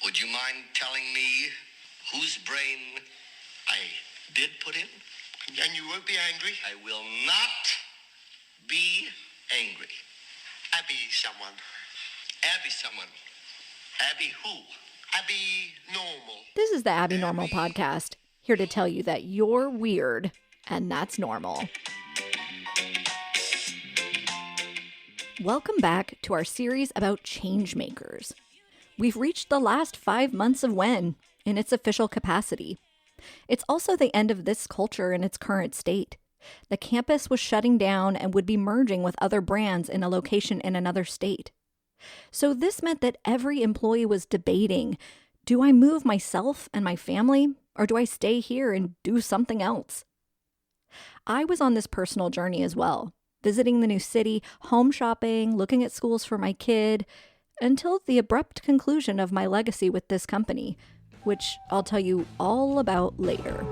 Would you mind telling me whose brain I did put in? And you won't be angry? I will not be angry. Abbey someone. Abby someone. Abby who? Abbey normal. This is the Abbey Normal Podcast, here to tell you that you're weird, and that's normal. Welcome back to our series about change makers. We've reached the last 5 months of WEN in its official capacity. It's also the end of this culture in its current state. The campus was shutting down and would be merging with other brands in a location in another state. So this meant that every employee was debating, do I move myself and my family, or do I stay here and do something else? I was on this personal journey as well, visiting the new city, home shopping, looking at schools for my kid, until the abrupt conclusion of my legacy with this company, which I'll tell you all about later.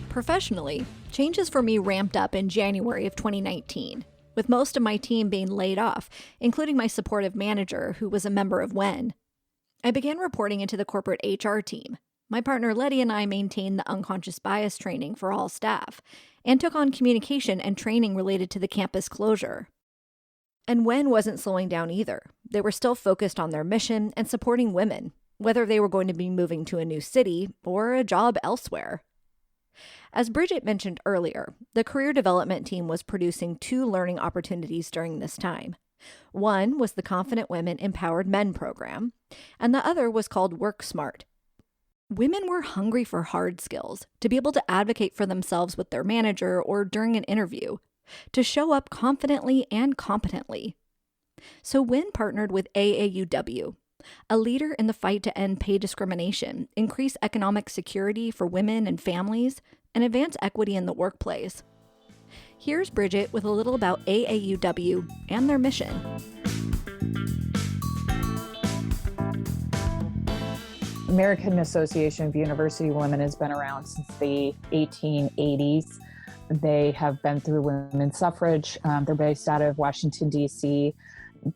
Professionally, changes for me ramped up in January of 2019, with most of my team being laid off, including my supportive manager, who was a member of WEN. I began reporting into the corporate HR team. My partner Letty and I maintained the unconscious bias training for all staff, and took on communication and training related to the campus closure. And WEN wasn't slowing down either. They were still focused on their mission and supporting women, whether they were going to be moving to a new city or a job elsewhere. As Bridget mentioned earlier, the career development team was producing 2 learning opportunities during this time. One was the Confident Women Empowered Men program, and the other was called Work Smart. Women were hungry for hard skills, to be able to advocate for themselves with their manager or during an interview, to show up confidently and competently. So WEN partnered with AAUW, a leader in the fight to end pay discrimination, increase economic security for women and families, and advance equity in the workplace. Here's Bridget with a little about AAUW and their mission. American Association of University Women has been around since the 1880s. They have been through women's suffrage. They're based out of Washington, D.C.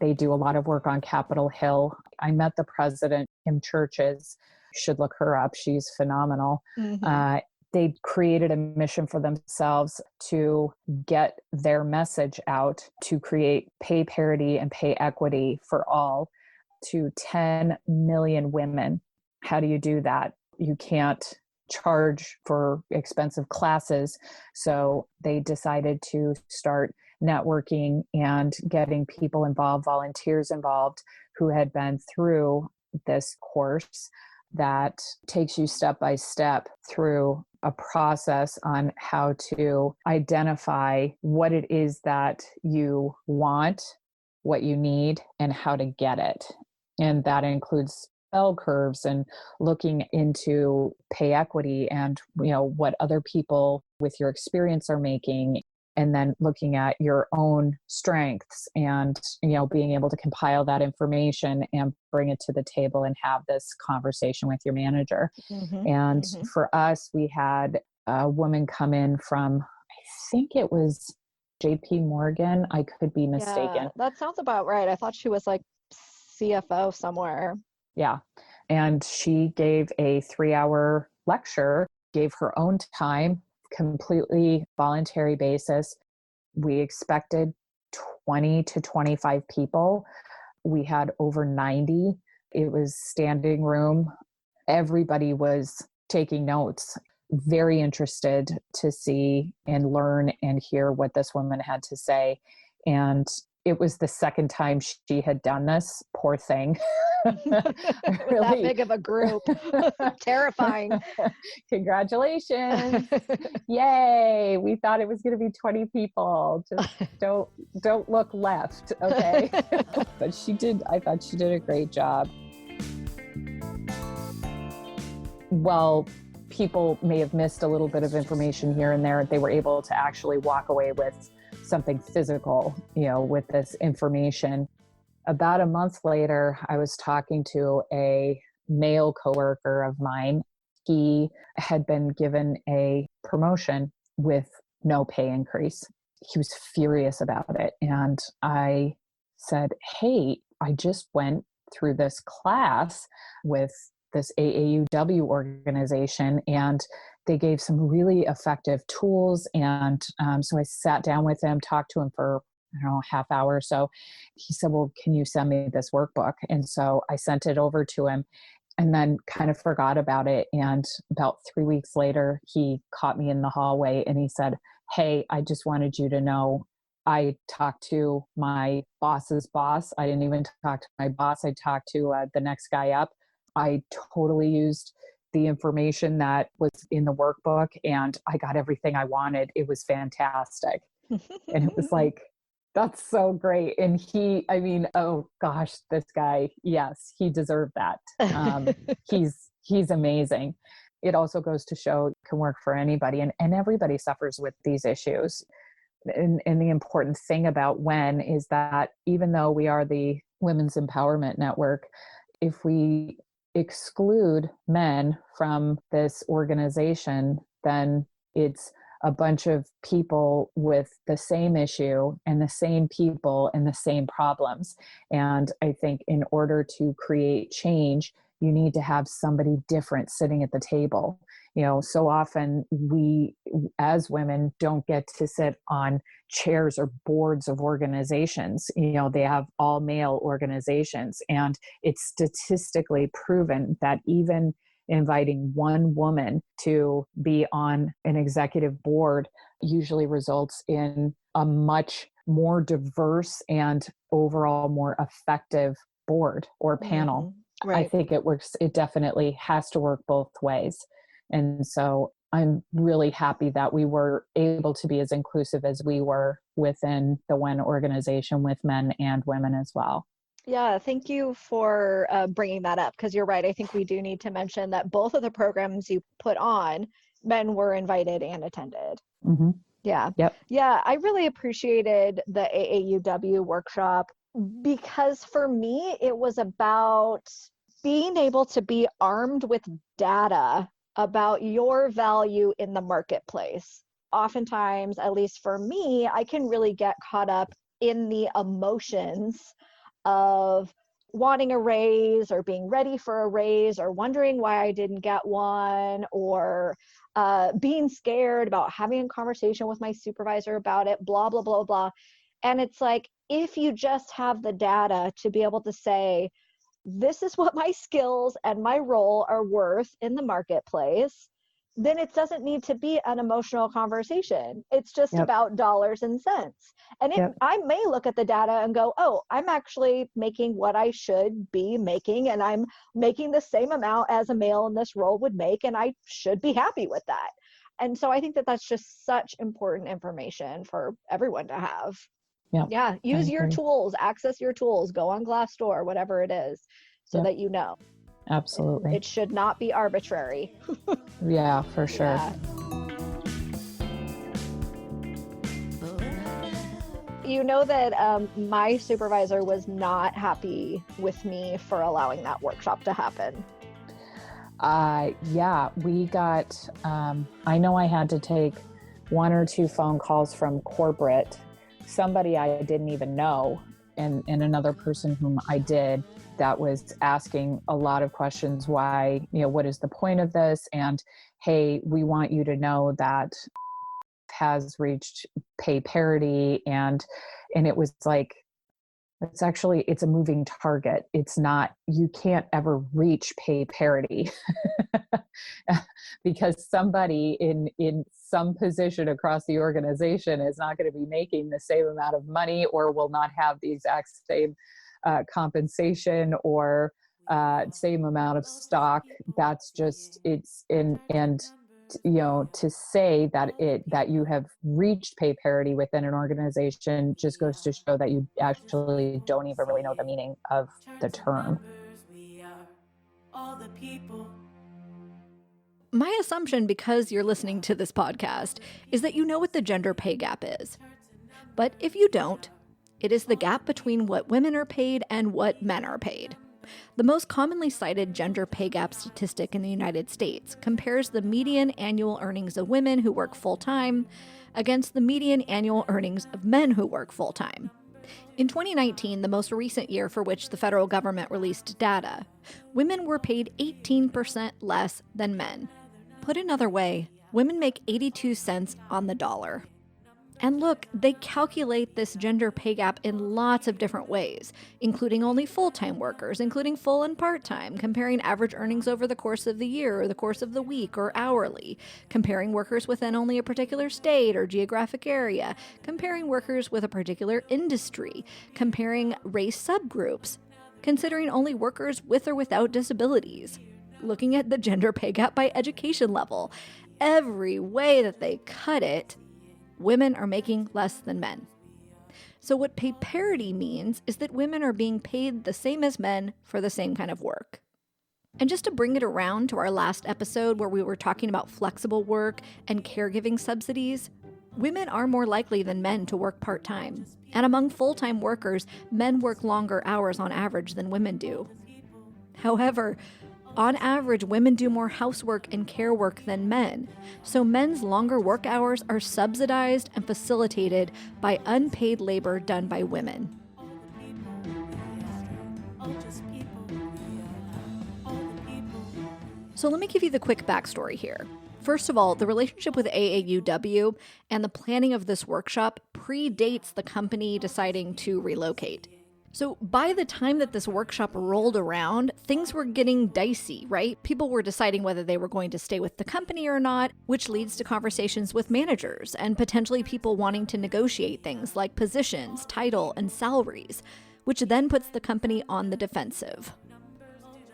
They do a lot of work on Capitol Hill. I met the president, Kim Churches. You should look her up. She's phenomenal. Mm-hmm. They created a mission for themselves to get their message out to create pay parity and pay equity for all to 10 million women. How do you do that? You can't charge for expensive classes. So they decided to start networking and getting people involved, volunteers involved who had been through this course that takes you step by step through a process on how to identify what it is that you want, what you need, and how to get it. And that includes bell curves and looking into pay equity and, what other people with your experience are making, and then looking at your own strengths and, being able to compile that information and bring it to the table and have this conversation with your manager. Mm-hmm. For us, we had a woman come in from, I think it was JP Morgan. I could be mistaken. Yeah, that sounds about right. I thought she was like CFO somewhere. Yeah. And she gave a 3-hour lecture, gave her own time, completely voluntary basis. We expected 20 to 25 people. We had over 90. It was standing room. Everybody was taking notes, very interested to see and learn and hear what this woman had to say. And it was the second time she had done this. Poor thing. Really. That big of a group. Terrifying. Congratulations. Yay. We thought it was going to be 20 people. Just don't look left. Okay. But I thought she did a great job. Well, people may have missed a little bit of information here and there. They were able to actually walk away with something physical, with this information. About a month later, I was talking to a male coworker of mine. He had been given a promotion with no pay increase. He was furious about it. And I said, hey, I just went through this class with this AAUW organization, and they gave some really effective tools. And so I sat down with him, talked to him for, I don't know, a half hour or so. He said, well, can you send me this workbook? And so I sent it over to him and then kind of forgot about it. And about 3 weeks later, he caught me in the hallway and he said, hey, I just wanted you to know I talked to my boss's boss. I didn't even talk to my boss. I talked to the next guy up. I totally used the information that was in the workbook and I got everything I wanted. It was fantastic. And it was like, that's so great. And oh gosh, this guy, yes, he deserved that. He's amazing. It also goes to show it can work for anybody, and everybody suffers with these issues. And the important thing about WEN is that even though we are the Women's Empowerment Network, if we exclude men from this organization, then it's a bunch of people with the same issue and the same people and the same problems. And I think in order to create change, you need to have somebody different sitting at the table. So often we, as women, don't get to sit on chairs or boards of organizations. They have all male organizations, and it's statistically proven that even inviting one woman to be on an executive board usually results in a much more diverse and overall more effective board or panel. Mm-hmm. Right. I think it definitely has to work both ways. And so I'm really happy that we were able to be as inclusive as we were within the WEN organization with men and women as well. Yeah, thank you for bringing that up, because you're right. I think we do need to mention that both of the programs you put on, men were invited and attended. Mm-hmm. Yeah. Yep. Yeah, I really appreciated the AAUW workshop because for me, it was about being able to be armed with data about your value in the marketplace. Oftentimes, at least for me, I can really get caught up in the emotions of wanting a raise or being ready for a raise or wondering why I didn't get one, or being scared about having a conversation with my supervisor about it, blah, blah, blah, blah. And it's like, if you just have the data to be able to say, this is what my skills and my role are worth in the marketplace, then it doesn't need to be an emotional conversation. It's just about dollars and cents. And I may look at the data and go, oh, I'm actually making what I should be making, and I'm making the same amount as a male in this role would make, and I should be happy with that. And so I think that that's just such important information for everyone to have. Yeah. Use your tools, access your tools, go on Glassdoor, whatever it is, so that you know. Absolutely. It should not be arbitrary. Yeah, for sure. Yeah. You know that my supervisor was not happy with me for allowing that workshop to happen. Yeah, we got, I know I had to take 1 or 2 phone calls from corporate, somebody I didn't even know, and another person whom I did, that was asking a lot of questions. Why, what is the point of this? And hey, we want you to know that has reached pay parity. And it was like, it's a moving target. It's not, you can't ever reach pay parity because somebody in some position across the organization is not going to be making the same amount of money, or will not have the exact same compensation or same amount of stock. That's just, to say that you have reached pay parity within an organization just goes to show that you actually don't even really know the meaning of the term. My assumption, because you're listening to this podcast, is that you know what the gender pay gap is. But if you don't, it is the gap between what women are paid and what men are paid. The most commonly cited gender pay gap statistic in the United States compares the median annual earnings of women who work full-time against the median annual earnings of men who work full-time. In 2019, the most recent year for which the federal government released data, women were paid 18% less than men. Put another way, women make 82 cents on the dollar. And look, they calculate this gender pay gap in lots of different ways, including only full-time workers, including full and part-time, comparing average earnings over the course of the year or the course of the week or hourly, comparing workers within only a particular state or geographic area, comparing workers with a particular industry, comparing race subgroups, considering only workers with or without disabilities, looking at the gender pay gap by education level. Every way that they cut it, women are making less than men. So what pay parity means is that women are being paid the same as men for the same kind of work. And just to bring it around to our last episode where we were talking about flexible work and caregiving subsidies, women are more likely than men to work part-time. And among full-time workers, men work longer hours on average than women do. However, on average, women do more housework and care work than men, so men's longer work hours are subsidized and facilitated by unpaid labor done by women. So let me give you the quick backstory here. First of all, the relationship with AAUW and the planning of this workshop predates the company deciding to relocate. So by the time that this workshop rolled around, things were getting dicey, right? People were deciding whether they were going to stay with the company or not, which leads to conversations with managers and potentially people wanting to negotiate things like positions, title, and salaries, which then puts the company on the defensive.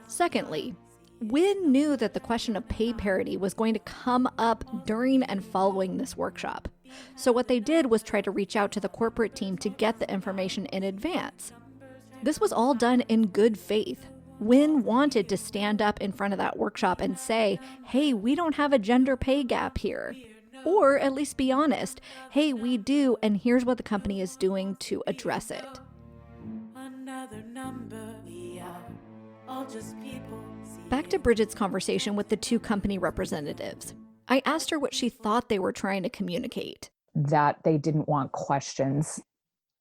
Secondly, WEN knew that the question of pay parity was going to come up during and following this workshop. So what they did was try to reach out to the corporate team to get the information in advance. This was all done in good faith. WEN wanted to stand up in front of that workshop and say, hey, we don't have a gender pay gap here. Or at least be honest, hey, we do, and here's what the company is doing to address it. Back to Bridget's conversation with the two company representatives. I asked her what she thought they were trying to communicate. That they didn't want questions.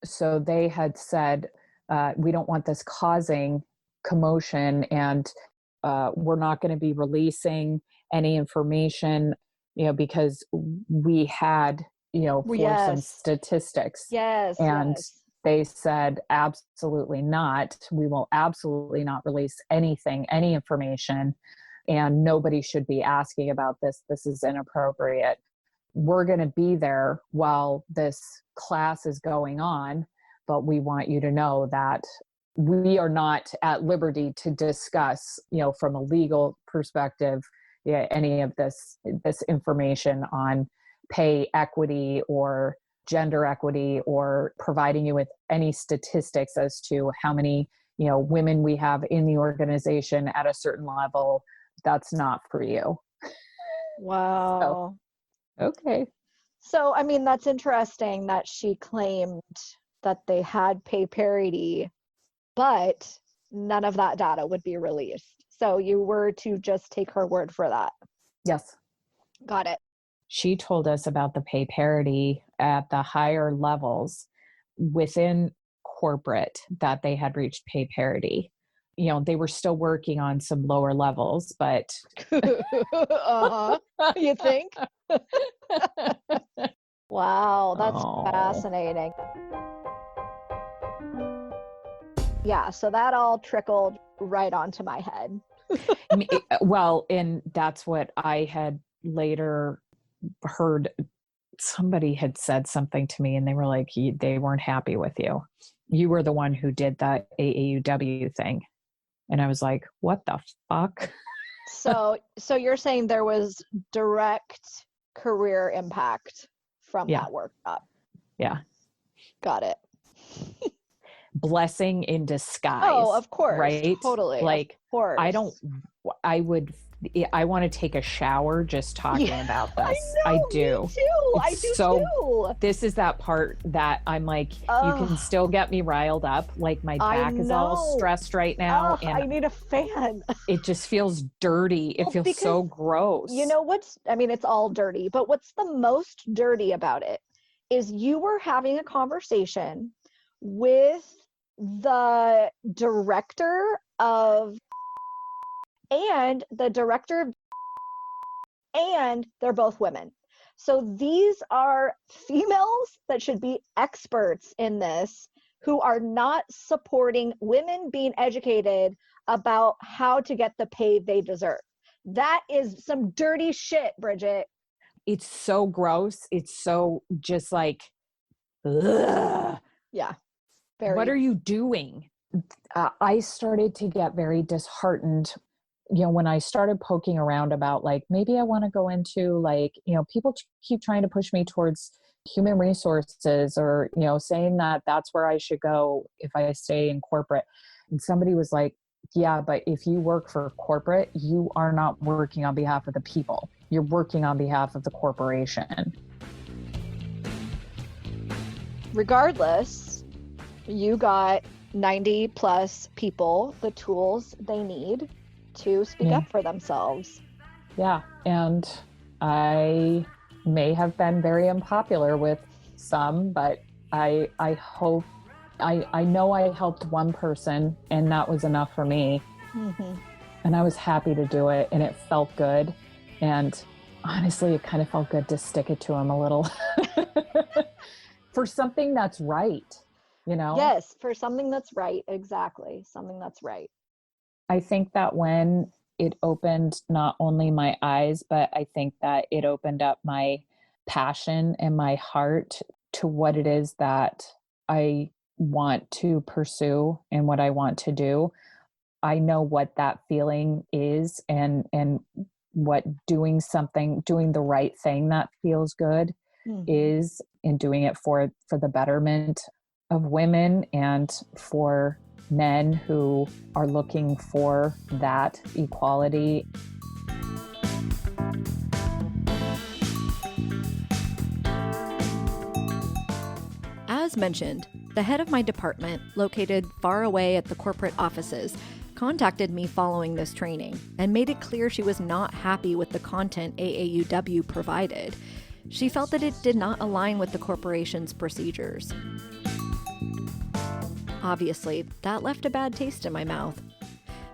So they had said, we don't want this causing commotion, and we're not going to be releasing any information, because we had, for some statistics. And they said, absolutely not. We will absolutely not release anything, any information, and nobody should be asking about this. This is inappropriate. We're going to be there while this class is going on, but we want you to know that we are not at liberty to discuss, from a legal perspective, any of this information on pay equity or gender equity, or providing you with any statistics as to how many, women we have in the organization at a certain level. That's not for you. Wow. So, okay. So, that's interesting that she claimed that they had pay parity, but none of that data would be released. So you were to just take her word for that. Yes. Got it. She told us about the pay parity at the higher levels within corporate, that they had reached pay parity. They were still working on some lower levels, but you think? Wow, that's fascinating. Yeah, so that all trickled right onto my head. Well, and that's what I had later heard. Somebody had said something to me and they were like, they weren't happy with you. You were the one who did the AAUW thing. And I was like, what the fuck? So you're saying there was direct career impact from that workshop? Yeah. Got it. Blessing in disguise. Oh, of course. Right? Totally. Like, of course. I want to take a shower just talking about this. I know, do. Me too. I do too. This is that part that I'm like, you can still get me riled up. Like my back is all stressed right now. And I need a fan. It just feels dirty. It feels so gross. It's all dirty, but what's the most dirty about it is you were having a conversation with the director of, and the director of, and they're both women. So these are females that should be experts in this, who are not supporting women being educated about how to get the pay they deserve. That is some dirty shit, Bridget. It's so gross. It's so just like, ugh. Yeah. Very. What are you doing? I started to get very disheartened, when I started poking around about like, maybe I want to go into like, people keep trying to push me towards human resources, or, saying that that's where I should go if I stay in corporate. And somebody was like, yeah, but if you work for corporate, you are not working on behalf of the people. You're working on behalf of the corporation. Regardless, you got 90 plus people the tools they need to speak up for themselves. Yeah. And I may have been very unpopular with some, but I hope, I know I helped one person, and that was enough for me. Mm-hmm. And I was happy to do it, and it felt good. And honestly, it kind of felt good to stick it to him a little for something that's right, Yes, for something that's right. Exactly. Something that's right. I think that when it opened not only my eyes, but I think that it opened up my passion and my heart to what it is that I want to pursue and what I want to do. I know what that feeling is, and what doing the right thing that feels good is, and doing it for the betterment of women and for men who are looking for that equality. As mentioned, the head of my department, located far away at the corporate offices, contacted me following this training and made it clear she was not happy with the content AAUW provided. She felt that it did not align with the corporation's procedures. Obviously, that left a bad taste in my mouth.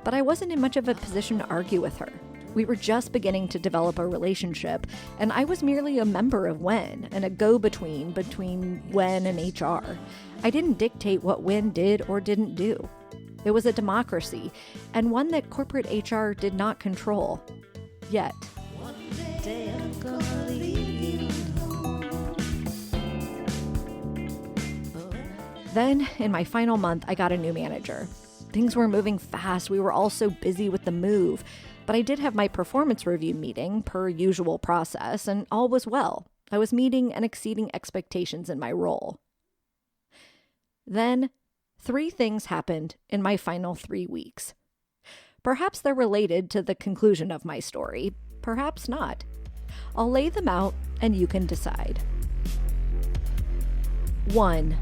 But I wasn't in much of a position to argue with her. We were just beginning to develop a relationship, and I was merely a member of WEN and a go-between between WEN and HR. I didn't dictate what WEN did or didn't do. It was a democracy, and one that corporate HR did not control. Yet. Then, in my final month, I got a new manager. Things were moving fast. We were all so busy with the move. But I did have my performance review meeting per usual process, and all was well. I was meeting and exceeding expectations in my role. Then, 3 things happened in my final 3 weeks. Perhaps they're related to the conclusion of my story. Perhaps not. I'll lay them out, and you can decide. 1.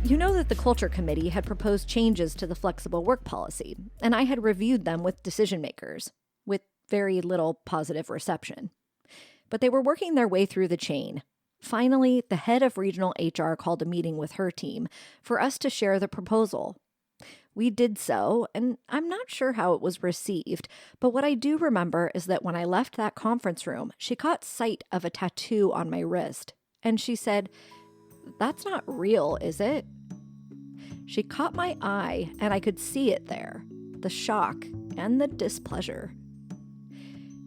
You know that the Culture Committee had proposed changes to the flexible work policy, and I had reviewed them with decision makers, with very little positive reception. But they were working their way through the chain. Finally, the head of regional HR called a meeting with her team for us to share the proposal. We did so, and I'm not sure how it was received, but what I do remember is that when I left that conference room, she caught sight of a tattoo on my wrist, and she said, "That's not real, is it?" She caught my eye, and I could see it there, the shock and the displeasure.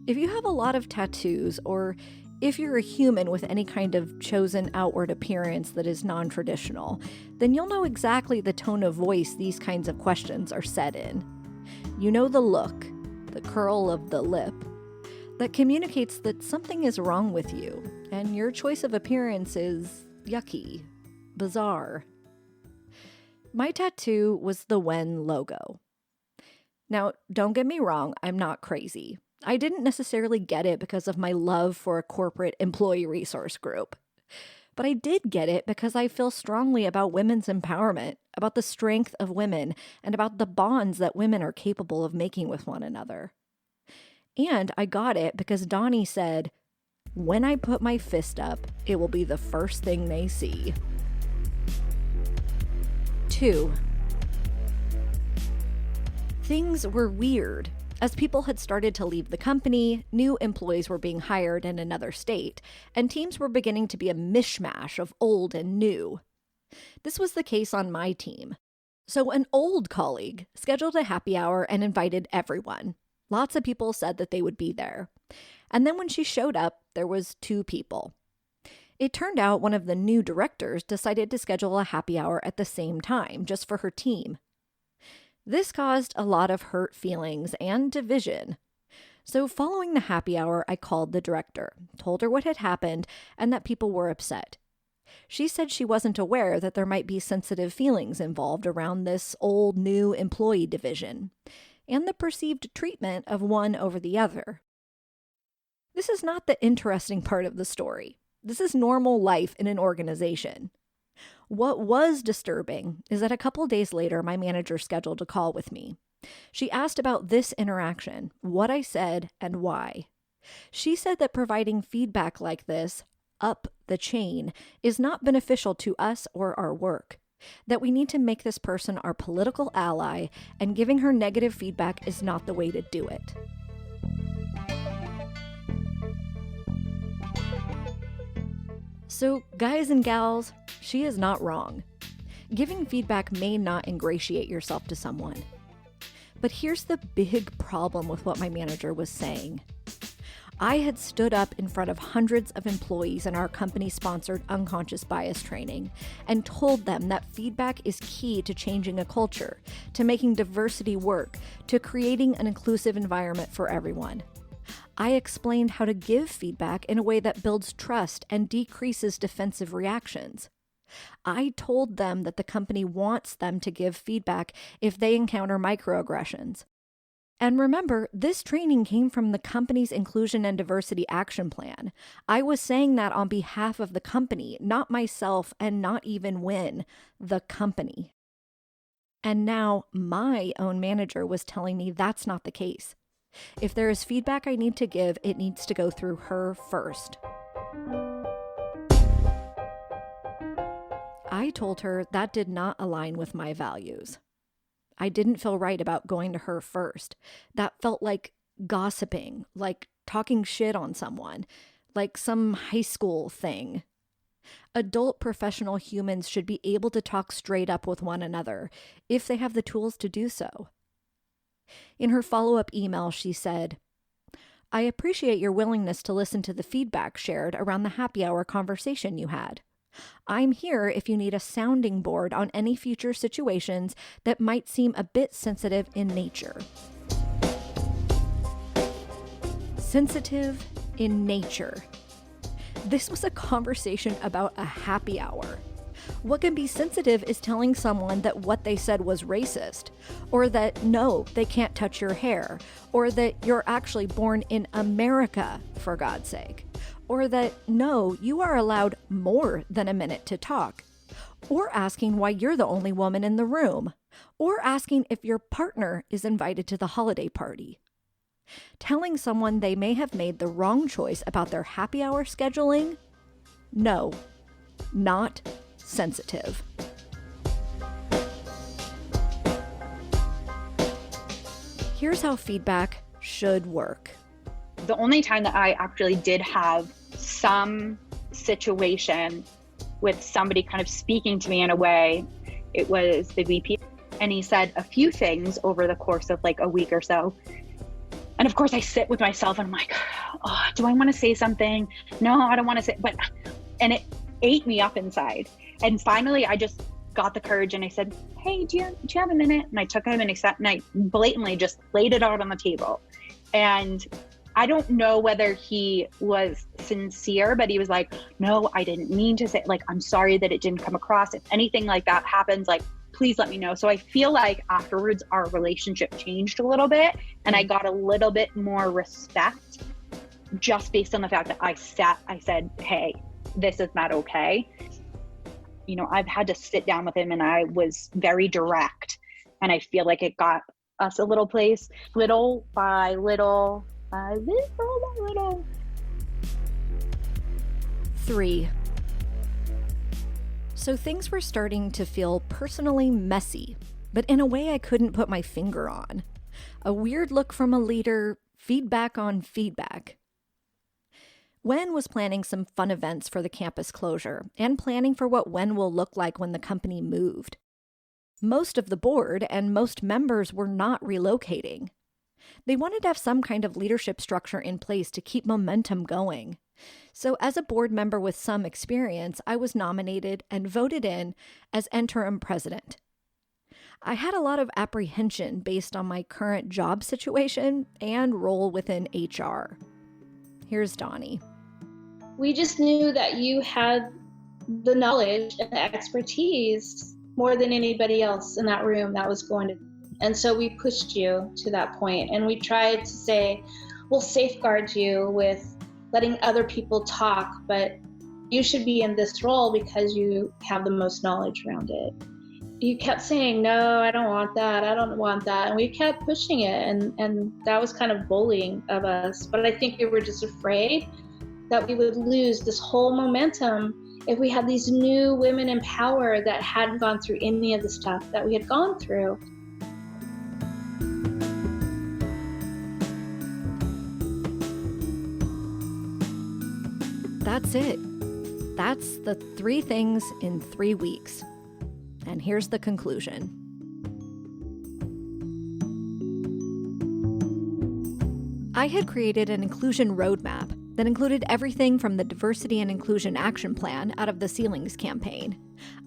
If you have a lot of tattoos, or if you're a human with any kind of chosen outward appearance that is non-traditional, then you'll know exactly the tone of voice these kinds of questions are said in. You know the look, the curl of the lip, that communicates that something is wrong with you, and your choice of appearance is yucky, bizarre. My tattoo was the WEN logo. Now, don't get me wrong, I'm not crazy. I didn't necessarily get it because of my love for a corporate employee resource group. But I did get it because I feel strongly about women's empowerment, about the strength of women, and about the bonds that women are capable of making with one another. And I got it because Donnie said, "When I put my fist up, it will be the first thing they see." 2. Things were weird. As people had started to leave the company, new employees were being hired in another state, and teams were beginning to be a mishmash of old and new. This was the case on my team. So an old colleague scheduled a happy hour and invited everyone. Lots of people said that they would be there. And then when she showed up, there was 2 people. It turned out one of the new directors decided to schedule a happy hour at the same time, just for her team. This caused a lot of hurt feelings and division. So following the happy hour, I called the director, told her what had happened, and that people were upset. She said she wasn't aware that there might be sensitive feelings involved around this old-new employee division, and the perceived treatment of one over the other. This is not the interesting part of the story. This is normal life in an organization. What was disturbing is that a couple days later, my manager scheduled a call with me. She asked about this interaction, what I said, and why. She said that providing feedback like this, up the chain, is not beneficial to us or our work. That we need to make this person our political ally, and giving her negative feedback is not the way to do it. So, guys and gals, she is not wrong. Giving feedback may not ingratiate yourself to someone. But here's the big problem with what my manager was saying. I had stood up in front of hundreds of employees in our company-sponsored unconscious bias training and told them that feedback is key to changing a culture, to making diversity work, to creating an inclusive environment for everyone. I explained how to give feedback in a way that builds trust and decreases defensive reactions. I told them that the company wants them to give feedback if they encounter microaggressions. And remember, this training came from the company's Inclusion and Diversity Action Plan. I was saying that on behalf of the company, not myself and not even WEN, the company. And now my own manager was telling me that's not the case. If there is feedback I need to give, it needs to go through her first. I told her that did not align with my values. I didn't feel right about going to her first. That felt like gossiping, like talking shit on someone, like some high school thing. Adult professional humans should be able to talk straight up with one another if they have the tools to do so. In her follow-up email, she said, "I appreciate your willingness to listen to the feedback shared around the happy hour conversation you had. I'm here if you need a sounding board on any future situations that might seem a bit sensitive in nature." Sensitive in nature. This was a conversation about a happy hour. What can be sensitive is telling someone that what they said was racist, or that no, they can't touch your hair, or that you're actually born in America, for God's sake, or that no, you are allowed more than a minute to talk, or asking why you're the only woman in the room, or asking if your partner is invited to the holiday party. Telling someone they may have made the wrong choice about their happy hour scheduling? No, not sensitive. Here's how feedback should work. The only time that I actually did have some situation with somebody kind of speaking to me in a way, it was the VP. And he said a few things over the course of like a week or so. And of course I sit with myself and I'm like, oh, do I want to say something? No, I don't want to say, and it ate me up inside. And finally I just got the courage and I said, hey, do you have a minute? And I took him and I blatantly just laid it out on the table. And I don't know whether he was sincere, but he was like, no, I didn't mean to say, like, I'm sorry that it didn't come across. If anything like that happens, like, please let me know. So I feel like afterwards our relationship changed a little bit and I got a little bit more respect just based on the fact that I said, hey, this is not okay. You know, I've had to sit down with him and I was very direct and I feel like it got us a little place, little by little. 3. So things were starting to feel personally messy, but in a way I couldn't put my finger on. A weird look from a leader, feedback on feedback. WEN was planning some fun events for the campus closure and planning for what WEN will look like when the company moved. Most of the board and most members were not relocating. They wanted to have some kind of leadership structure in place to keep momentum going. So as a board member with some experience, I was nominated and voted in as interim president. I had a lot of apprehension based on my current job situation and role within HR. Here's Donnie. We just knew that you had the knowledge and the expertise more than anybody else in that room that was going to. And so we pushed you to that point, and we tried to say, we'll safeguard you with letting other people talk, but you should be in this role because you have the most knowledge around it. You kept saying, no, I don't want that. I don't want that. And we kept pushing it. And that was kind of bullying of us. But I think we were just afraid that we would lose this whole momentum if we had these new women in power that hadn't gone through any of the stuff that we had gone through. That's it. That's the 3 things in 3 weeks. And here's the conclusion. I had created an inclusion roadmap that included everything from the Diversity and Inclusion Action Plan out of the Ceilings campaign,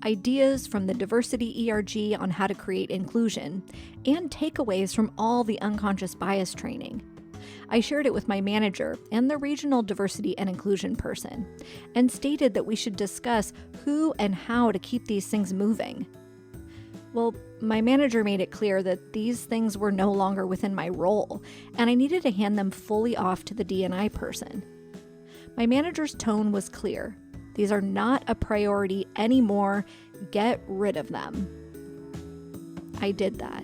ideas from the Diversity ERG on how to create inclusion, and takeaways from all the unconscious bias training. I shared it with my manager and the regional diversity and inclusion person, and stated that we should discuss who and how to keep these things moving. Well, my manager made it clear that these things were no longer within my role, and I needed to hand them fully off to the D&I person. My manager's tone was clear. These are not a priority anymore. Get rid of them. I did that.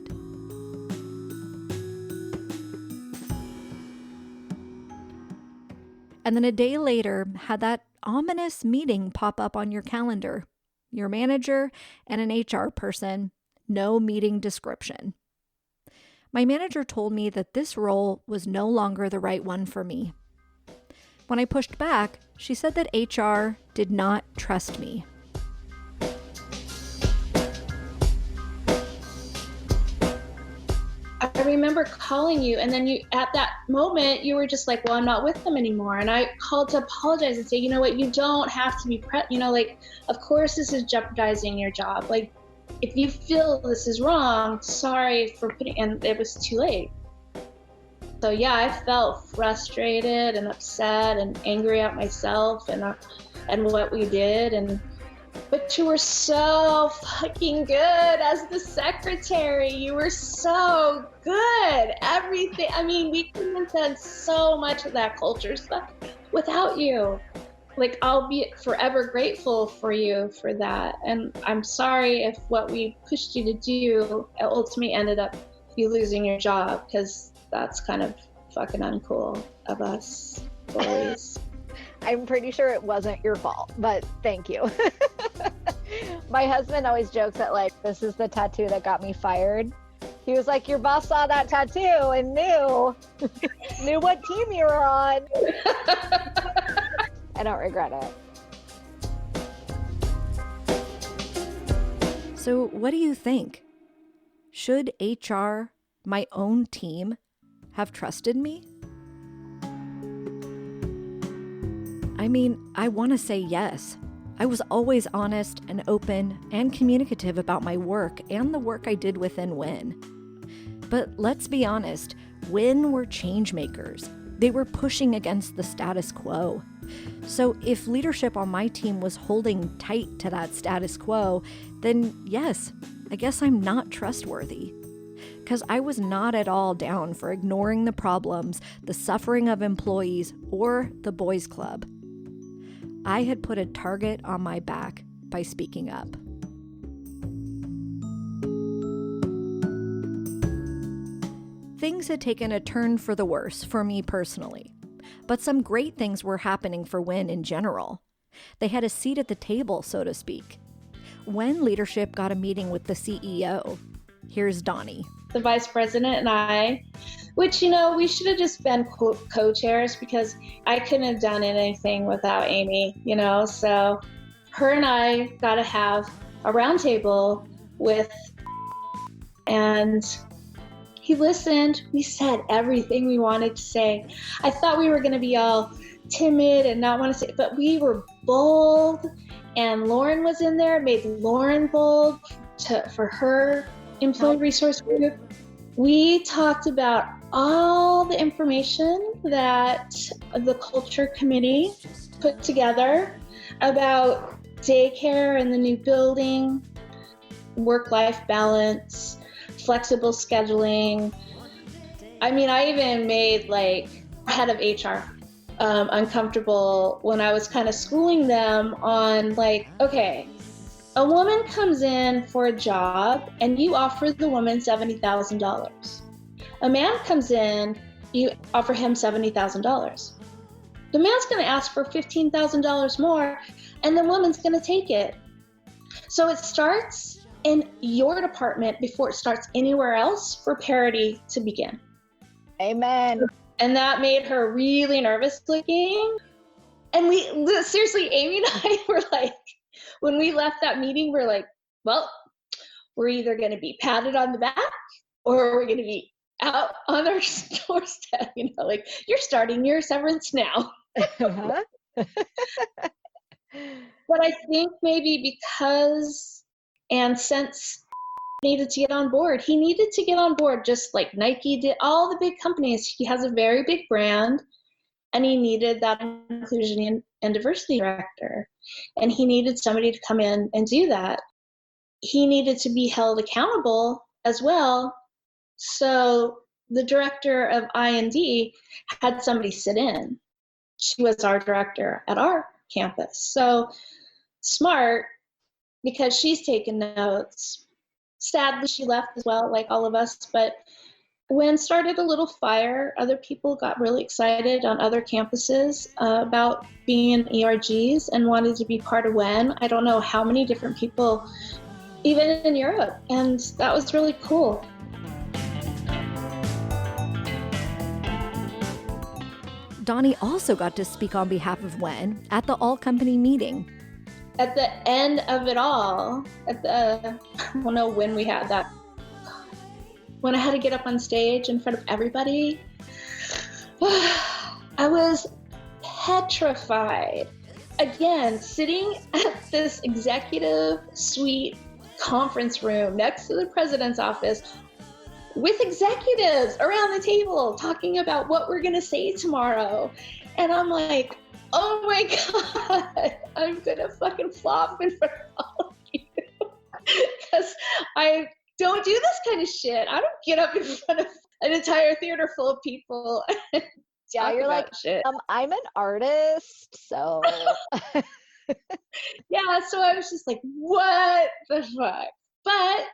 And then a day later, had that ominous meeting pop up on your calendar. Your manager and an HR person, no meeting description. My manager told me that this role was no longer the right one for me. When I pushed back, she said that HR did not trust me. I remember calling you, and then you, at that moment, you were just like, well, I'm not with them anymore. And I called to apologize and say, you know what, you don't have to be, of course this is jeopardizing your job. Like, if you feel this is wrong, sorry for putting, and it was too late. So yeah, I felt frustrated and upset and angry at myself and what we did. But you were so fucking good as the secretary. You were so good. Everything. I mean, we couldn't have done so much of that culture stuff without you. Like, I'll be forever grateful for you for that. And I'm sorry if what we pushed you to do ultimately ended up you losing your job, because that's kind of fucking uncool of us bullies. I'm pretty sure it wasn't your fault, but thank you. My husband always jokes that, like, this is the tattoo that got me fired. He was like, your boss saw that tattoo and knew what team you were on. I don't regret it. So what do you think? Should HR, my own team, have trusted me? I mean, I want to say yes. I was always honest and open and communicative about my work and the work I did within WEN. But let's be honest, WEN were change makers. They were pushing against the status quo. So if leadership on my team was holding tight to that status quo, then yes, I guess I'm not trustworthy. Because I was not at all down for ignoring the problems, the suffering of employees, or the boys' club. I had put a target on my back by speaking up. Things had taken a turn for the worse for me personally, but some great things were happening for WEN in general. They had a seat at the table, so to speak. WEN leadership got a meeting with the CEO. Here's Donnie. The vice president and I, which, we should have just been co-chairs because I couldn't have done anything without Amy, so her and I got to have a roundtable with, and he listened. We said everything we wanted to say. I thought we were going to be all timid and not want to say, but we were bold, and Lauren was in there, made Lauren bold for her employee resource group. We talked about all the information that the culture committee put together about daycare in the new building, work-life balance, flexible scheduling. I even made head of HR uncomfortable when I was kind of schooling them on okay, a woman comes in for a job and you offer the woman $70,000. A man comes in, you offer him $70,000. The man's going to ask for $15,000 more, and the woman's going to take it. So it starts in your department before it starts anywhere else for parity to begin. Amen. And that made her really nervous looking. And seriously, Amy and I were when we left that meeting, we're well, we're either going to be patted on the back or we're going to be out on our doorstep, you're starting your severance now. Uh-huh. But I think maybe because, and since needed to get on board, he needed to get on board just like Nike did, all the big companies. He has a very big brand, and he needed that inclusion and diversity director. And he needed somebody to come in and do that. He needed to be held accountable as well. So the director of I&D had somebody sit in. She was our director at our campus. So smart, because she's taken notes. Sadly, she left as well, like all of us. But WEN started a little fire. Other people got really excited on other campuses about being in ERGs and wanted to be part of WEN. I don't know how many different people, even in Europe. And that was really cool. Donnie also got to speak on behalf of WEN at the all-company meeting. At the end of it all, I don't know when we had that, when I had to get up on stage in front of everybody, I was petrified. Again, sitting at this executive suite conference room next to the president's office with executives around the table talking about what we're going to say tomorrow. And I'm like, oh my God, I'm going to fucking flop in front of all of you. Because I don't do this kind of shit. I don't get up in front of an entire theater full of people. Yeah, you're like, shit. I'm an artist, so. Yeah, so I was just like, what the fuck? But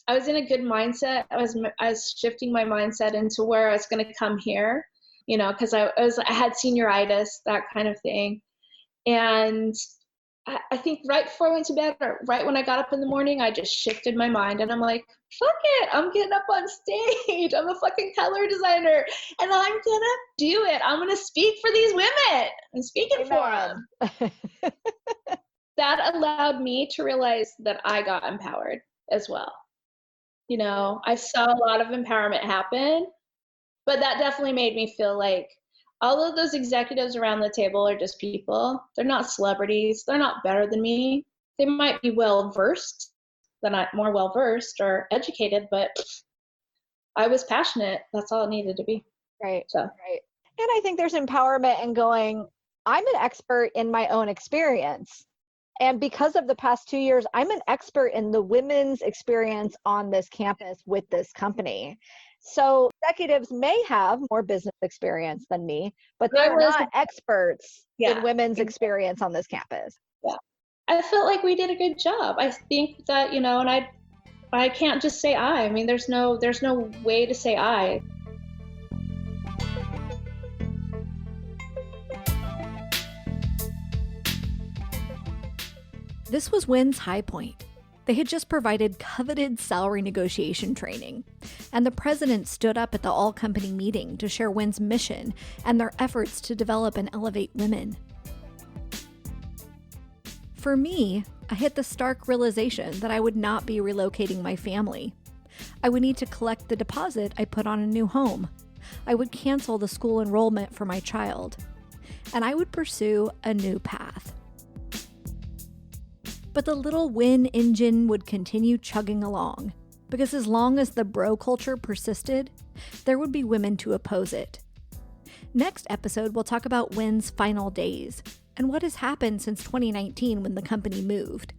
I was in a good mindset. I was shifting my mindset into where I was going to come here, because I had senioritis, that kind of thing. And I think right before I went to bed, or right when I got up in the morning, I just shifted my mind, and I'm like, fuck it, I'm getting up on stage. I'm a fucking color designer, and I'm gonna do it. I'm gonna speak for these women. I'm speaking for them. That allowed me to realize that I got empowered as well. I saw a lot of empowerment happen, but that definitely made me feel like all of those executives around the table are just people. They're not celebrities. They're not better than me. They might be well-versed, more well-versed or educated, but I was passionate. That's all it needed to be. Right. So. Right. And I think there's empowerment in going, I'm an expert in my own experience. And because of the past 2 years, I'm an expert in the women's experience on this campus with this company. So executives may have more business experience than me, but they're not experts in women's experience on this campus. Yeah. I felt like we did a good job. I think that, and I can't just say I. I mean, there's no way to say I. This was WEN's high point. They had just provided coveted salary negotiation training, and the president stood up at the all-company meeting to share WEN's mission and their efforts to develop and elevate women. For me, I hit the stark realization that I would not be relocating my family. I would need to collect the deposit I put on a new home. I would cancel the school enrollment for my child, and I would pursue a new path. But the little WEN engine would continue chugging along, because as long as the bro culture persisted, there would be women to oppose it. Next episode, we'll talk about WEN's final days and what has happened since 2019 when the company moved.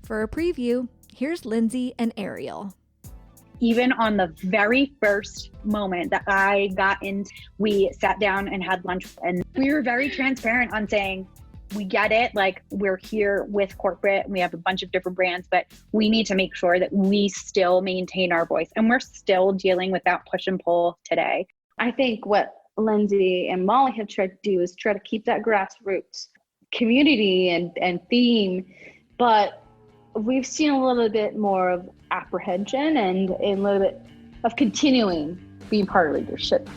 For a preview, here's Lindsay and Ariel. Even on the very first moment that I got in, we sat down and had lunch, and we were very transparent on saying, we get it, like, we're here with corporate and we have a bunch of different brands, but we need to make sure that we still maintain our voice. And we're still dealing with that push and pull today. I think what Lindsay and Molly have tried to do is try to keep that grassroots community and theme, but we've seen a little bit more of apprehension and a little bit of continuing being part of leadership.